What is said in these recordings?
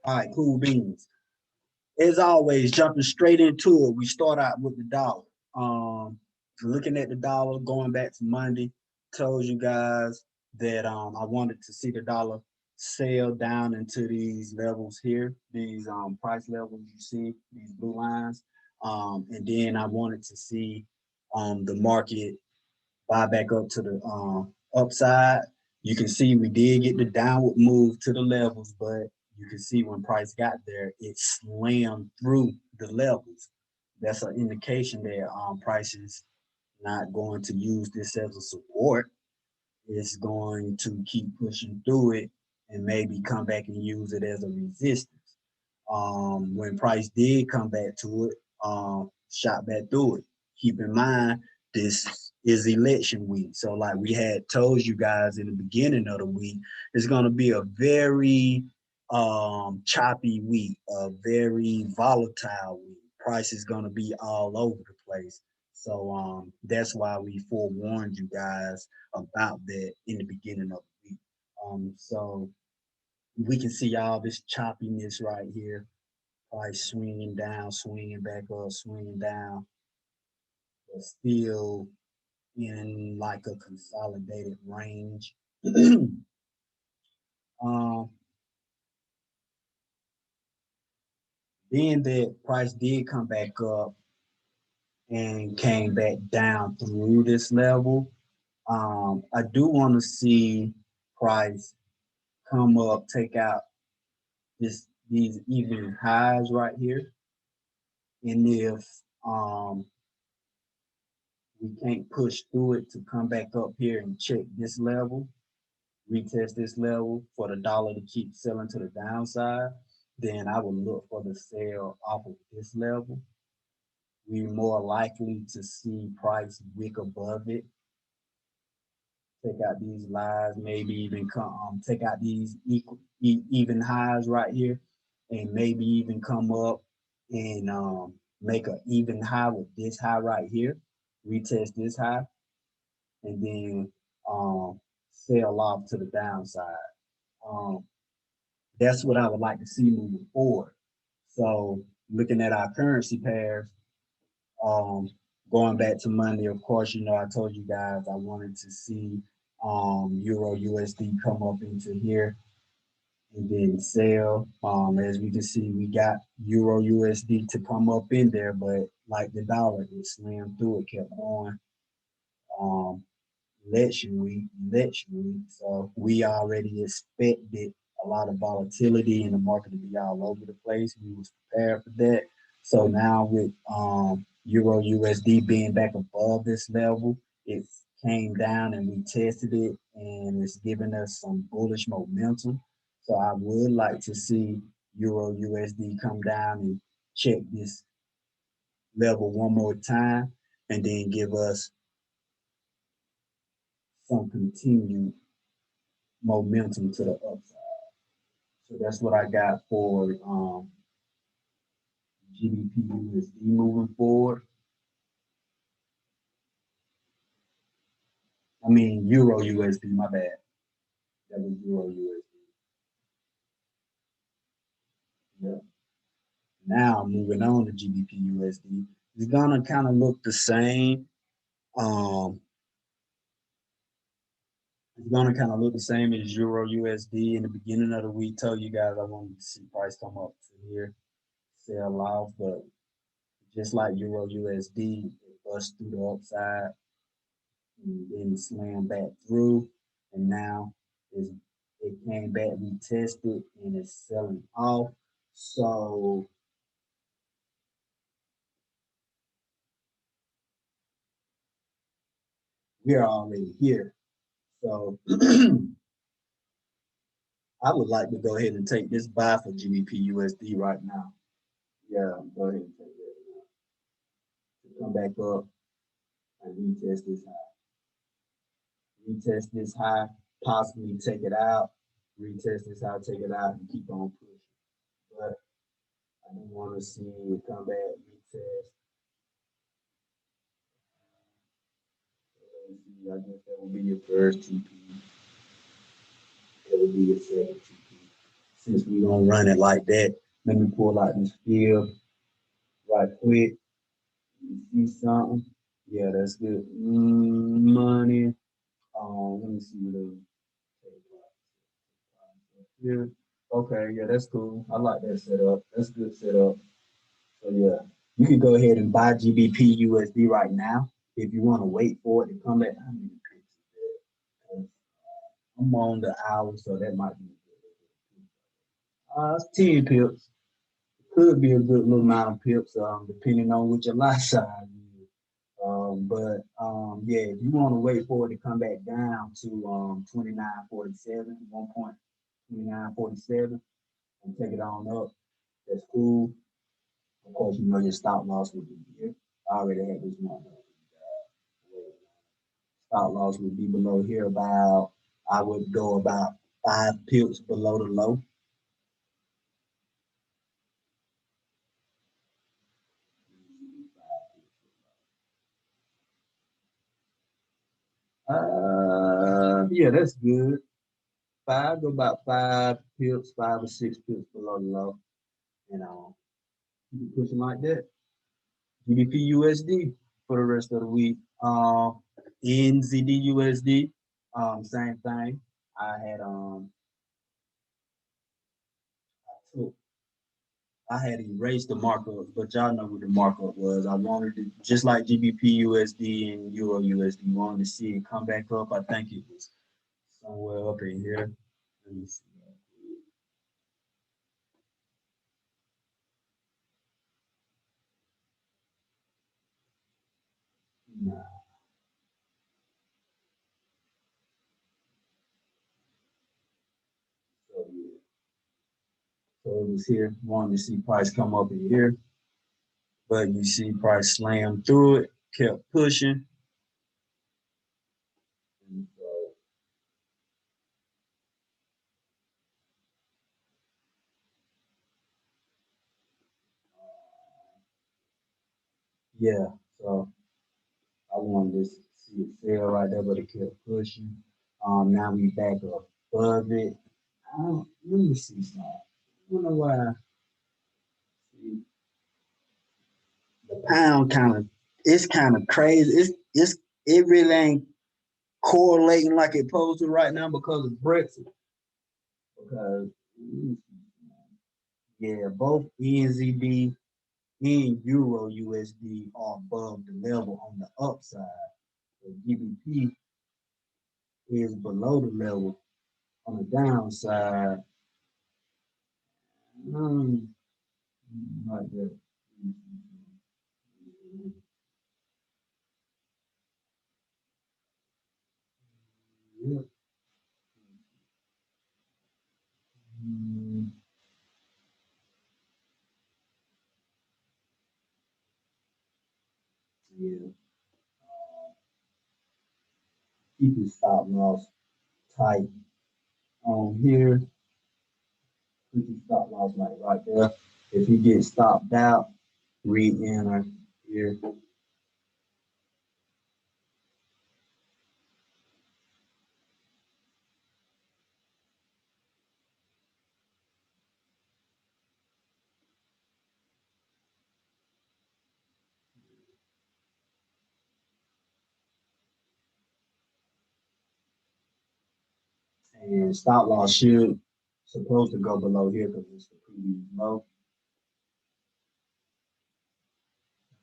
All right, cool beans. As always, jumping straight into it, we start out with the dollar. Looking at the dollar, going back to Monday, told you guys that I wanted to see the dollar sail down into these levels here, these price levels you see, these blue lines. And then I wanted to see the market buy back up to the upside. You can see we did get the downward move to the levels, but you can see when price got there, it slammed through the levels. That's an indication that price is not going to use this as a support. It's going to keep pushing through it and maybe come back and use it as a resistance. When price did come back to it, shot back through it. Keep in mind, this is election week. So like we had told you guys in the beginning of the week, it's going to be a very choppy week, a very volatile week. Price is going to be all over the place. So that's why we forewarned you guys about that in the beginning of the week. So we can see all this choppiness right here, like swinging down, swinging back up, swinging down, but still in like a consolidated range. um, Being that price did come back up and came back down through this level, I do want to see price come up, take out these even highs right here, and if um, we can't push through it to come back up here and check this level, retest this level for the dollar to keep selling to the downside, then I would look for the sell off of this level. We're more likely to see price wick above it, take out these lies, maybe even come take out these even highs right here, and maybe even come up and make an even high with this high right here, retest this high, and then sell off to the downside. Um, that's what I would like to see moving forward. So looking at our currency pairs, um, going back to Monday, of course, you know, I told you guys I wanted to see Euro USD come up into here and then sell. As we can see, we got Euro USD to come up in there, but like the dollar, it slammed through, it kept going. Um, election week. So we already expected a lot of volatility in the market to be all over the place. We was prepared for that. So now with Euro USD being back above this level, it came down and we tested it and it's giving us some bullish momentum. So I would like to see Euro USD come down and check this level one more time and then give us some continued momentum to the upside. So that's what I got for GDP USD moving forward. I mean Euro USD, my bad. That was Euro USD. Yeah. Now moving on to GDP USD, it's gonna kind of look the same. Um, it's gonna kind of look the same as Euro USD. In the beginning of the week, told you guys I wanted to see price come up to here, sell off, but just like Euro USD, it bust through the upside and then slammed back through, and now it came back retested and it's selling off. So we're already here. So I would like to go ahead and take this buy for GBP USD right now. Yeah, go ahead and take that now. Come back up and retest this high. Retest this high, possibly take it out. Retest this high, take it out, and keep on pushing. But I do want to see it come back, retest. I guess that will be your first TP. That will be your second TP. since we gonna run it like that. Let me pull out this field right quick. You see something? Yeah, that's good. Money. Let me see what yeah. Okay, yeah, that's cool. I like that setup. That's good setup. So yeah, you can go ahead and buy GBP USD right now if you want to wait for it to come back. How many pips is that? I'm on the hour, so that might be it's 10 pips. Could be a good little amount of pips, depending on what your lot size is. Yeah, if you want to wait for it to come back down to 29.47, 1.2947, and take it on up, that's cool. Of course, you know your stop loss would be here. I already had this one. Stop loss would be below here about, I would go about 5 pips below the low. Yeah, that's good. Go about 5 pips, 5 or 6 pips below the low. And you can push it like that. GDP USD for the rest of the week. NZD USD, same thing. I had I had erased the markup, but y'all know what the markup was. I wanted to, just like GBP USD and Euro USD, wanted to see it come back up. I think it was somewhere up in here. Let me see. Nah, so yeah. So it was here. Wanted to see price come up in here, but you see price slam through it, kept pushing. And so, yeah, so I wanted to see it sell right there, but it kept pushing. Now we back up above it. Let me see something. I don't know why. See, the pound kind of, it's kind of crazy. It really ain't correlating like it supposed to right now because of Brexit. Because yeah, both NZD and Euro USD are above the level on the upside. The GBP is below the level on the downside. Um, like that. Yeah. Mm, yeah. Keep your stop loss tight on here. Put your stop loss like right there. If you get stopped out, re-enter here. And stop loss should supposed to go below here because it's the previous low.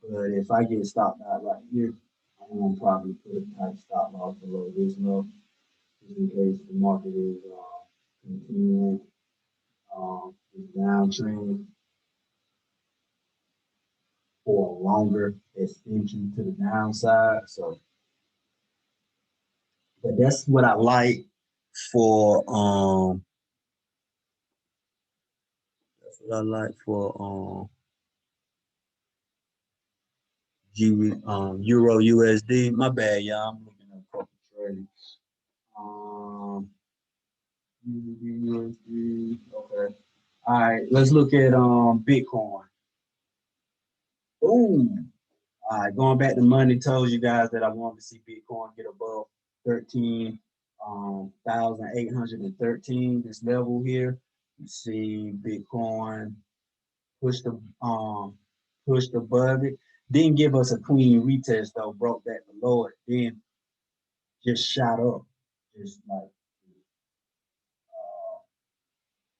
But if I get stopped out right here, I'm gonna probably put a tight stop loss below this low, just in case the market is continuing this downtrend for a longer extension to the downside. So, but that's what I like for that's what I like for Euro USD. My bad, y'all. I'm looking at corporate trading. Um, USD. Okay. All right. Let's look at Bitcoin. Boom. All right. Going back to Monday, told you guys that I wanted to see Bitcoin get above 13,813. This level here. You see Bitcoin pushed the pushed above it. Didn't give us a clean retest though, broke that below it, then just shot up, just like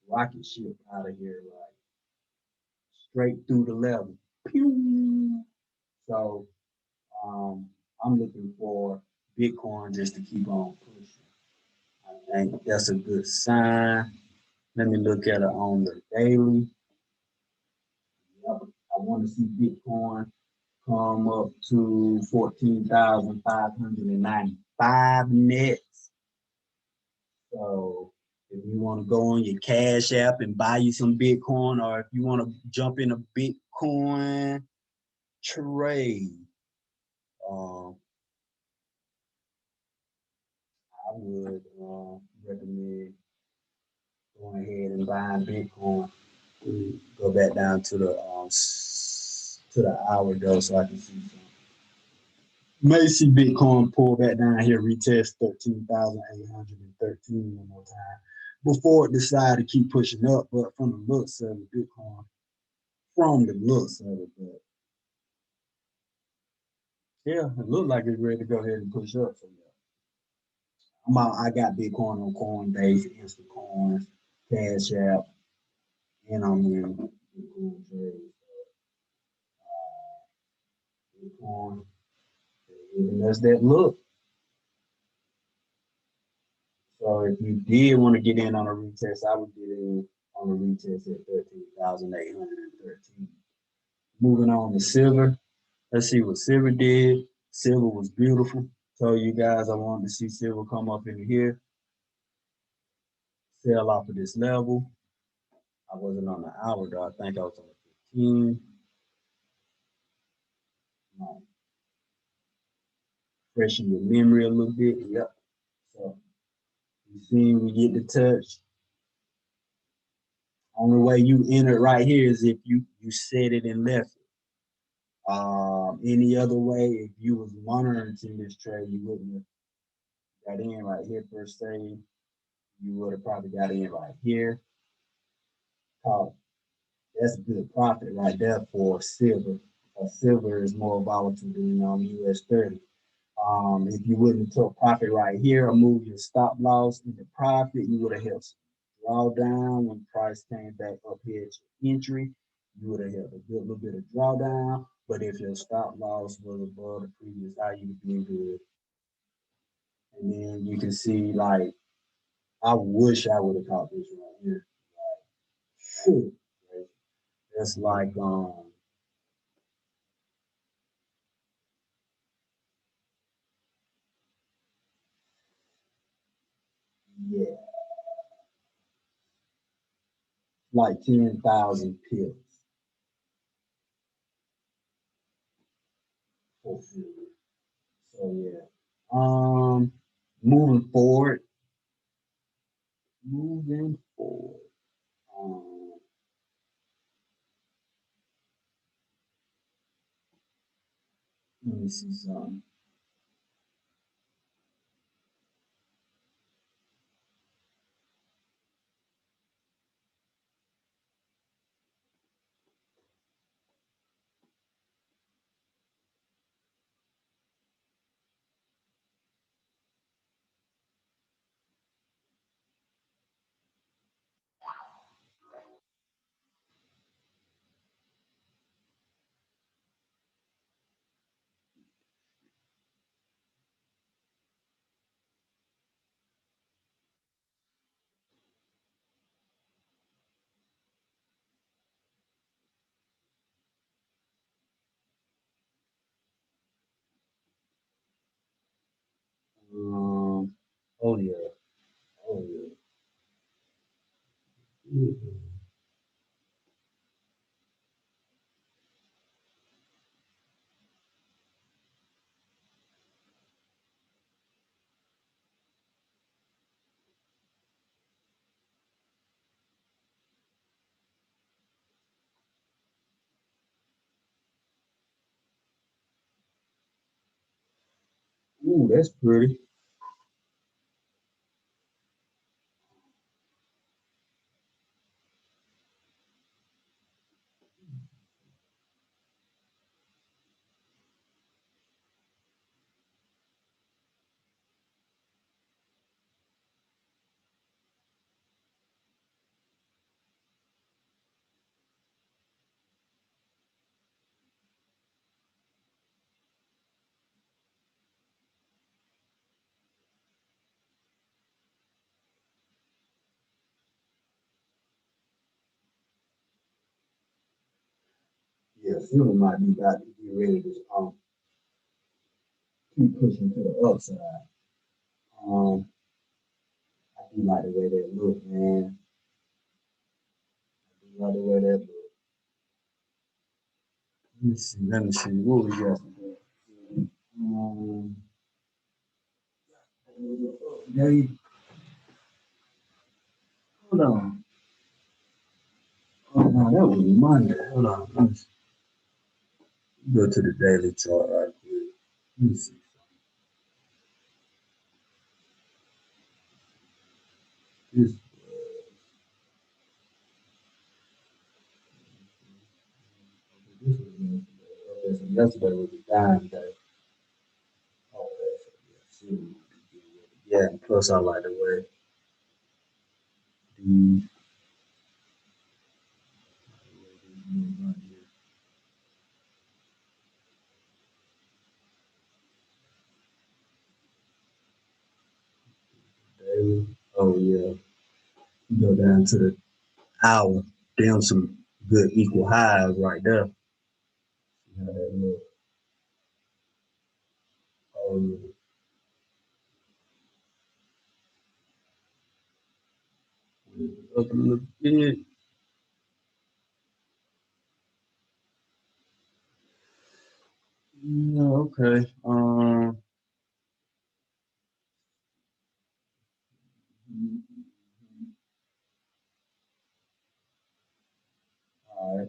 rocket ship out of here, like straight through the level. Pew! So I'm looking for Bitcoin just to keep on pushing. I think that's a good sign. Let me look at it on the daily. Yep. I want to see Bitcoin come up to 14,595 nets. So if you want to go on your Cash App and buy you some Bitcoin, or if you want to jump in a Bitcoin trade, um, I would recommend going ahead and buying Bitcoin. Go back down to the hour though, so I can see some. May see Bitcoin pull back down here, retest 13,813 one more time before it decide to keep pushing up. But from the looks of it, Bitcoin, from the looks of it, but yeah, it looks like it's ready to go ahead and push up. So yeah, I got Bitcoin on Coinbase, Instacoins, Cash App, and I'm in Bitcoin trade. Bitcoin, giving us that look. So if you did want to get in on a retest, I would get in on a retest at 13,813. Moving on to silver. Let's see what silver did. Silver was beautiful. Told you guys I wanted to see silver come up in here, sell off of this level. I wasn't on the hour though. I think I was on the 15. Freshen your memory a little bit. Yep. So you see, we get the touch. Only way you enter right here is if you set it and left it. Any other way, if you was monitoring this trade, you wouldn't have got in right here per se. You would have probably got in right here. That's a good profit right there for silver. Silver is more volatile than US 30. If you wouldn't have took profit right here or move your stop loss into profit, you would have held some drawdown when price came back up here at your entry. You would have held a good little bit of drawdown. But if your stop loss was above the previous high, you'd be good. And then you can see, like, I wish I would have caught this right here. Like, that's like, yeah, like 10,000 pills for silver. So yeah. Moving forward, moving forward. Um, Let me see something. Oh yeah, oh yeah. Ooh, that's pretty. Yeah, silver might be about to get ready to keep pushing to the upside. I do like the way that look, man. I do like the way that look. Let me see. What we got today? They, hold on. Oh no, that was Monday. Hold on. Let's go to the daily chart right quick. Let me see. This, this was yesterday. Okay, so yesterday was the dime day. Okay, so yeah, yeah, and plus I like the way the daily. Oh yeah, you go down to the hour. Damn, some good equal highs right there. See how that look? Oh yeah, up a little bit. Yeah, okay. All right.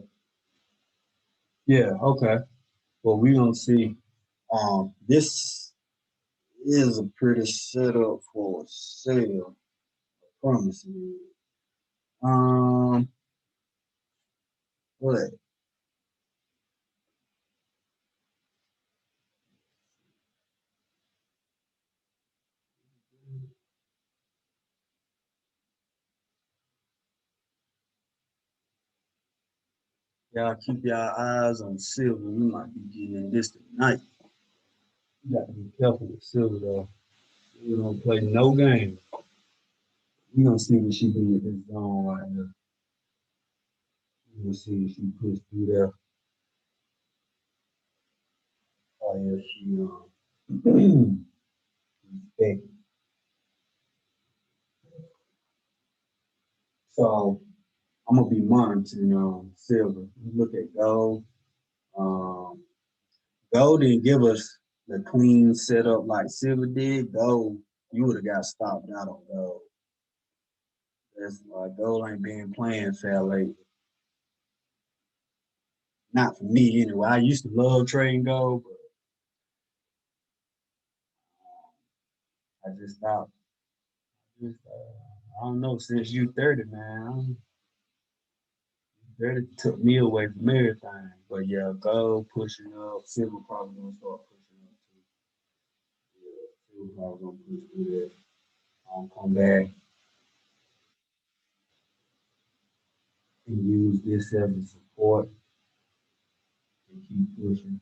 Yeah, okay. Well, we gonna see. This is a pretty setup for a sale. I promise you. What? Y'all keep y'all eyes on silver. We might be getting in this tonight. You got to be careful with silver though. We don't play no games. We gonna see what she do with this zone right here. We gonna see if she push through there. Oh yeah, she respect. So I'm gonna be monitoring silver. Look at gold. Um, Gold didn't give us the clean setup like silver did. Gold, you would have got stopped out on gold. That's why gold ain't been playing fair lately. Not for me anyway. I used to love trading gold, but I just stopped. I don't know. Since you 30, man, 30 took me away from everything. But yeah, gold pushing up. Silver probably gonna start pushing up too. Yeah, silver probably gonna push through that. Come back and use this as a support and keep pushing.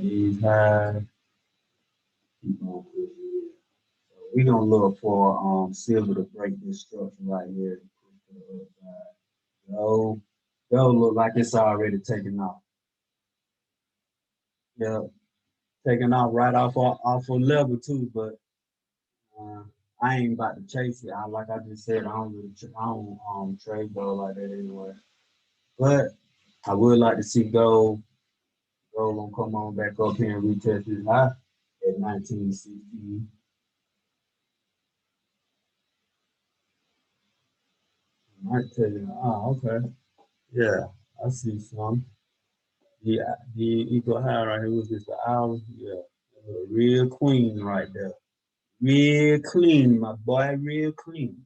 These highs, keep on pushing. So we're gonna look for silver to break this structure right here. Gold, gold look like it's already taking off. Yeah, taking off right off of level too, but uh, I ain't about to chase it. Like I just said, I don't trade gold like that anyway. But I would like to see gold gonna come on back up here and retest this high at 1960. I might tell you, oh, okay. Yeah, I see some. The equal high right here was just the hour. Yeah, a real queen right there. Real clean, my boy, real clean.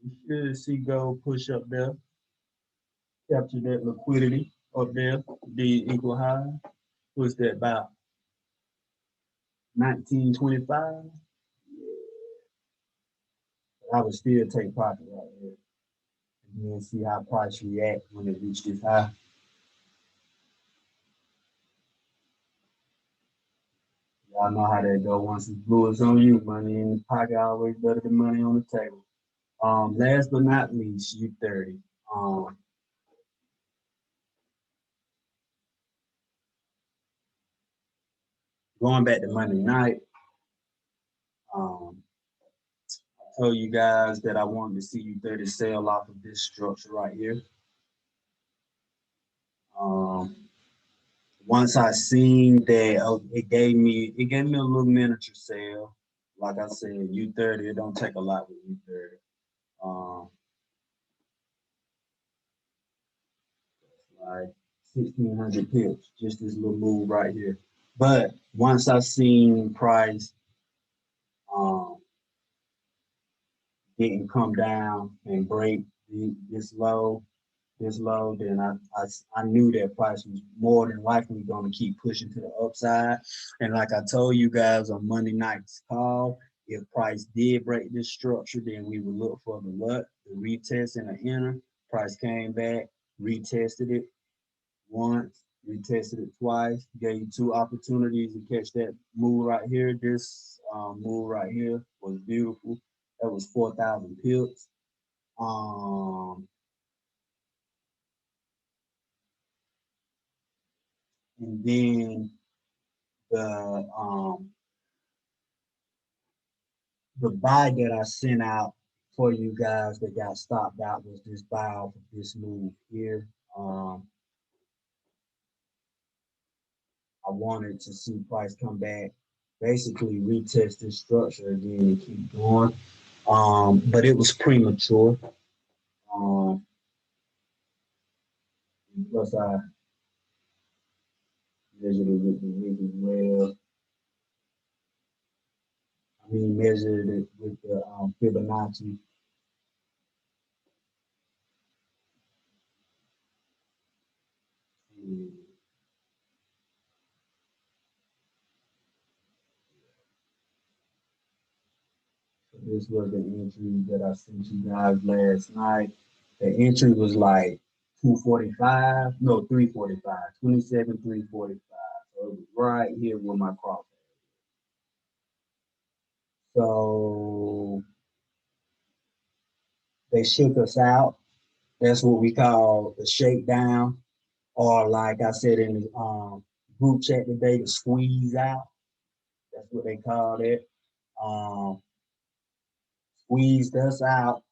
You should see gold push up there, capture that liquidity up there, the equal high. Was that about 1925? I would still take profit right here. and then see how price react when it reaches this high. Y'all know how that go. Once it's blue, it's on you. Money in the pocket always better than money on the table. Last but not least, U30. Going back to Monday night, I told you guys that I wanted to see U30 sell off of this structure right here. Once I seen that, it gave me a little miniature sale. Like I said, U30, it don't take a lot with U30. Like 1,600 pips, just this little move right here. But once I seen price um, didn't come down and break this low, then I knew that price was more than likely going to keep pushing to the upside. And like I told you guys on Monday night's call, if price did break this structure, then we would look for the what? The retest and the enter. Price came back, retested it once, retested it twice, gave you two opportunities to catch that move right here. This move right here was beautiful. That was 4,000 pips. Um, and then the um, the buy that I sent out for you guys that got stopped out was this buy off of this move here. I wanted to see price come back, basically retest this structure again and keep going. But it was premature. Um, Plus I measured it with the rig as well. I mean, measured it with the Fibonacci. And so this was the entry that I sent you guys last night. The entry was like 245, no, 345, 27, 345. So it was right here with my cross. So they shook us out. That's what we call the shakedown, or like I said in the group chat today, the squeeze out. That's what they called it. Um, Squeezed us out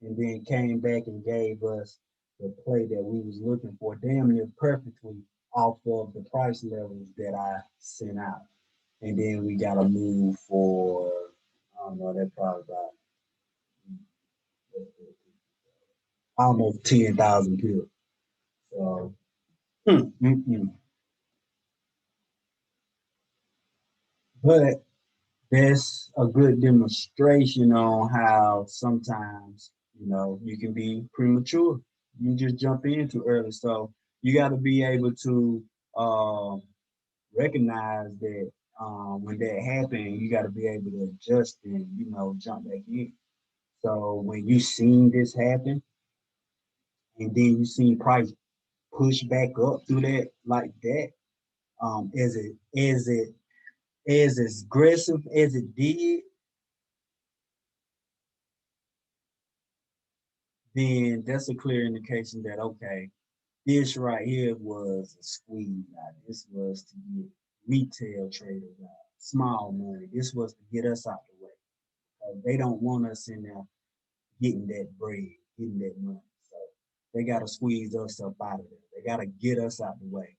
and then came back and gave us the play that we was looking for damn near perfectly off of the price levels that I sent out. And then we got to move for, I don't know, that probably about almost 10,000 pills. So, mm, mm, mm. But that's a good demonstration on how sometimes, you can be premature. You just jump in too early. So you got to be able to um, recognize that when that happens, you got to be able to adjust and, jump back in. So when you seen this happen and then you seen price push back up through that like that, as aggressive as it did, then that's a clear indication that okay, this right here was a squeeze. This was to get retail traders out, small money. This was to get us out the way. They don't want us in there getting that bread, getting that money. So they got to squeeze us up out of there. They got to get us out the way.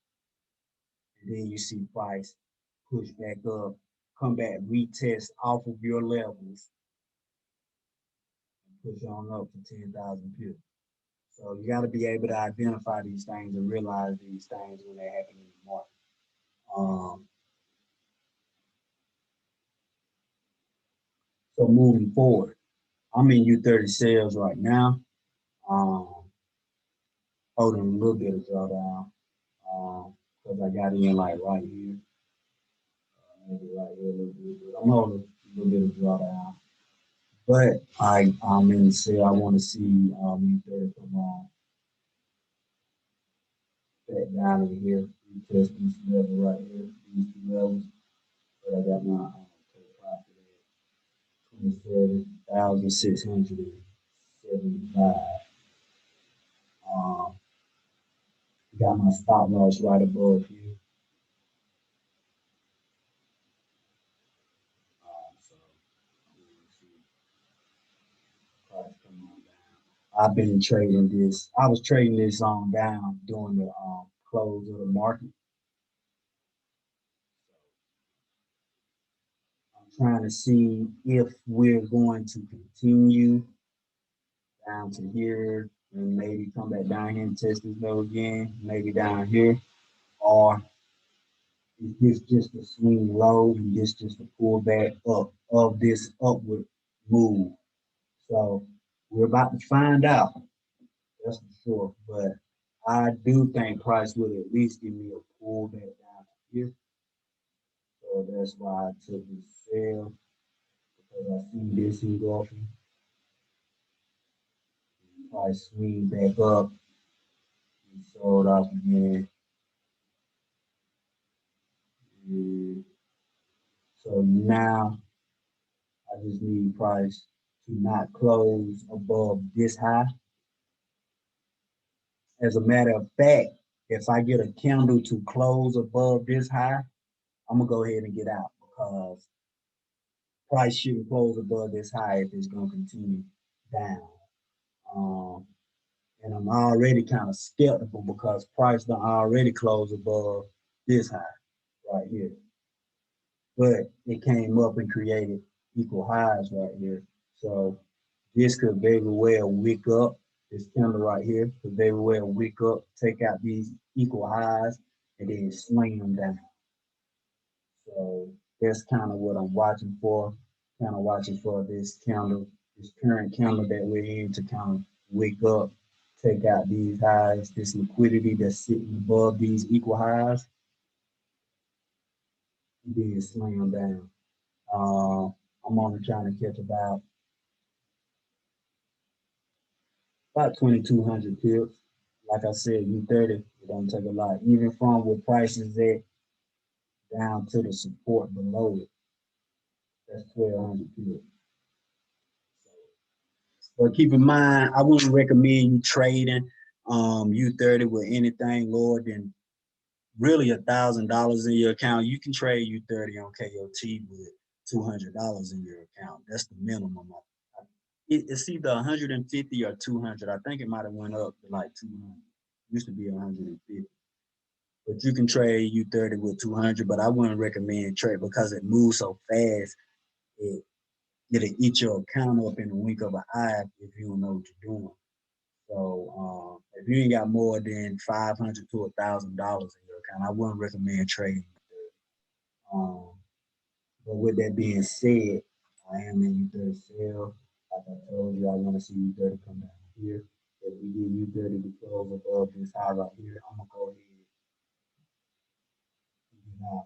And then you see price push back up, come back, retest off of your levels, and push on up to 10,000 pips. So you got to be able to identify these things and realize these things when they happen in the market. Um, so moving forward, I'm in U30 sales right now. Um, Holding a little bit of drawdown because I got in like right here, maybe right here a little bit. But I'm holding a little bit of drawdown. But I'm in the sale. I want to see U30 come on back down in here. Retest these levels right here. These two levels. But I got my total profit at 27,675. Um, got my stop loss right above here. So price come on down. I've been trading this. I was trading this on down during the close of the market. I'm trying to see if we're going to continue down to here and maybe come back down here and test this level again, maybe down here, or is this just a swing low and this just a pullback up of this upward move? So we're about to find out. That's for sure. But I do think price will at least give me a pullback down here. So that's why I took this sale because I see this engulfing. Price swing back up and sold off again. And so now I just need price to not close above this high. As a matter of fact, if I get a candle to close above this high, I'm gonna go ahead and get out because price shouldn't close above this high if it's gonna continue down. And I'm already kind of skeptical because price done already closed above this high right here. But it came up and created equal highs right here. So this could very well wick up. This candle right here could very well wick up, take out these equal highs, and then sling them down. So that's kind of what I'm watching for. Kind of watching for this candle, this current candle that we're in to kind of wake up, take out these highs, this liquidity that's sitting above these equal highs, and then slam down. I'm only trying to catch about 2,200 pips. Like I said, U30, it don't take a lot. Even from where prices at down to the support below it, that's 1,200 pips. But keep in mind, I wouldn't recommend you trading U30 with anything lower than really $1,000 in your account. You can trade U30 on KOT with $200 in your account. That's the minimum. It's either 150 or 200. I think it might have went up to like 200. Used to be 150. But you can trade U30 with 200, but I wouldn't recommend trade because it moves so fast. It, it'll eat your account up in the wink of an eye if you don't know what you're doing. So if you ain't got more than $500 to $1,000 in your account, I wouldn't recommend trading. Um, but with that being said, I am in U30 sale. Like I told you, I want to see U30 come down here. If we get U30 to close above this high right here, I'm gonna go ahead.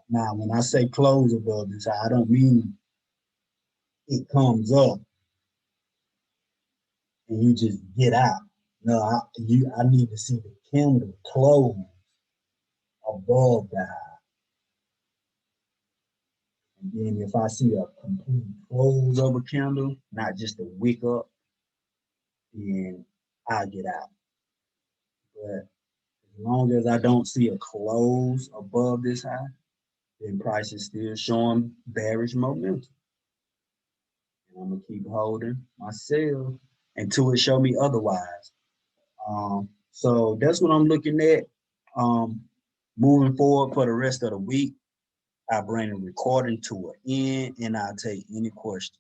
Now, when I say close above this high, I don't mean it comes up and you just get out. No, I need to see the candle close above the high. And then if I see a complete close of a candle, not just a wick up, then I'll get out. But as long as I don't see a close above this high, then price is still showing bearish momentum. And I'm gonna keep holding my sell until it show me otherwise. So that's what I'm looking at. Moving forward for the rest of the week, I bring the recording to an end and I'll take any questions.